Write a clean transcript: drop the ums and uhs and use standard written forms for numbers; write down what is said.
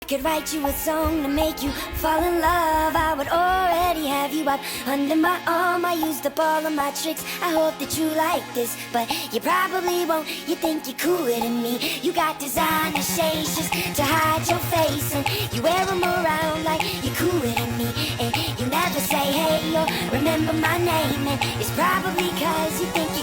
could write you a song to make you fall in love, I would already have you up under my arm. I used up all of my tricks, I hope that you like this, but you probably won't. You think you're cooler than me. You got designer shades just to hide your face, and you wear them around like you're cooler than me. And you never say hey or remember my name, and it's probably cause you think